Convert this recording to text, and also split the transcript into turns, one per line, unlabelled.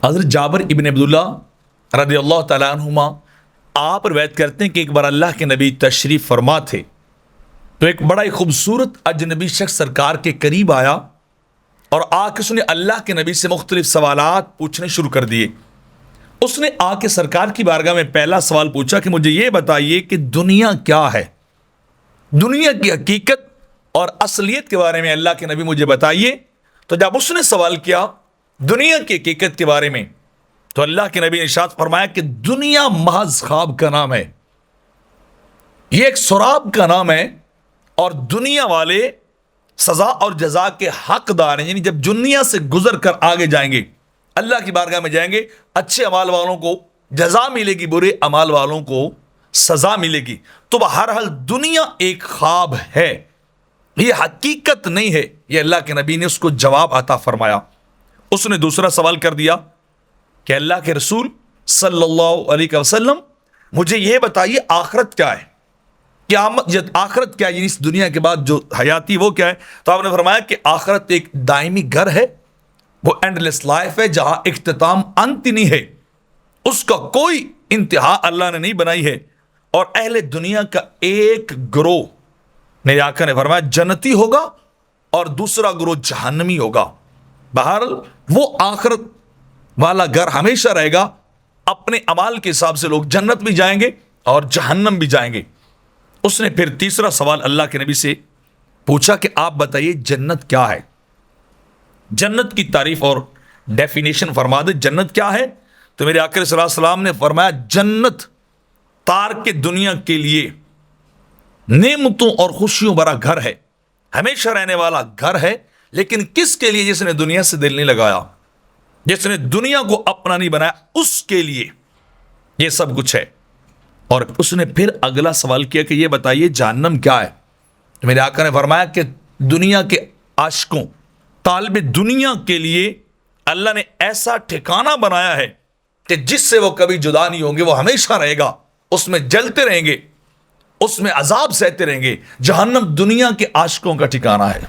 حضرت جابر ابن عبداللہ رضی اللہ تعالیٰ عنہما آپ روایت کرتے ہیں کہ ایک بار اللہ کے نبی تشریف فرما تھے تو ایک بڑا ہی خوبصورت اجنبی شخص سرکار کے قریب آیا اور آ کے اس نے اللہ کے نبی سے مختلف سوالات پوچھنے شروع کر دیے۔ اس نے آ کے سرکار کی بارگاہ میں پہلا سوال پوچھا کہ مجھے یہ بتائیے کہ دنیا کیا ہے، دنیا کی حقیقت اور اصلیت کے بارے میں اللہ کے نبی مجھے بتائیے۔ تو جب اس نے سوال کیا دنیا کی حقیقت کے بارے میں تو اللہ کے نبی نے ارشاد فرمایا کہ دنیا محض خواب کا نام ہے، یہ ایک سراب کا نام ہے، اور دنیا والے سزا اور جزا کے حقدار ہیں۔ یعنی جب دنیا سے گزر کر آگے جائیں گے، اللہ کی بارگاہ میں جائیں گے، اچھے اعمال والوں کو جزا ملے گی، برے اعمال والوں کو سزا ملے گی۔ تو بہرحال دنیا ایک خواب ہے، یہ حقیقت نہیں ہے۔ یہ اللہ کے نبی نے اس کو جواب عطا فرمایا۔ اس نے دوسرا سوال کر دیا کہ اللہ کے رسول صلی اللہ علیہ وسلم مجھے یہ بتائیے آخرت کیا ہے، قیامت آخرت کیا ہے، یعنی اس دنیا کے بعد جو حیاتی وہ کیا ہے؟ تو آپ نے فرمایا کہ آخرت ایک دائمی گھر ہے، وہ اینڈ لیس لائف ہے جہاں اختتام انت نہیں ہے، اس کا کوئی انتہا اللہ نے نہیں بنائی ہے۔ اور اہل دنیا کا ایک گروہ میرے آقا نے فرمایا جنتی ہوگا اور دوسرا گروہ جہنمی ہوگا۔ بہرحال وہ آخرت والا گھر ہمیشہ رہے گا، اپنے اعمال کے حساب سے لوگ جنت بھی جائیں گے اور جہنم بھی جائیں گے۔ اس نے پھر تیسرا سوال اللہ کے نبی سے پوچھا کہ آپ بتائیے جنت کیا ہے، جنت کی تعریف اور ڈیفینیشن فرما دے، جنت کیا ہے؟ تو میرے آقا صلی اللہ علیہ وسلم نے فرمایا جنت تارک دنیا کے لیے نعمتوں اور خوشیوں بھرا گھر ہے، ہمیشہ رہنے والا گھر ہے، لیکن کس کے لیے؟ جس نے دنیا سے دل نہیں لگایا، جس نے دنیا کو اپنا نہیں بنایا، اس کے لیے یہ سب کچھ ہے۔ اور اس نے پھر اگلا سوال کیا کہ یہ بتائیے جہنم کیا ہے؟ میرے آقا نے فرمایا کہ دنیا کے عاشقوں، طالب دنیا کے لیے اللہ نے ایسا ٹھکانہ بنایا ہے کہ جس سے وہ کبھی جدا نہیں ہوں گے، وہ ہمیشہ رہے گا، اس میں جلتے رہیں گے، اس میں عذاب سہتے رہیں گے۔ جہنم دنیا کے عاشقوں کا ٹھکانہ ہے۔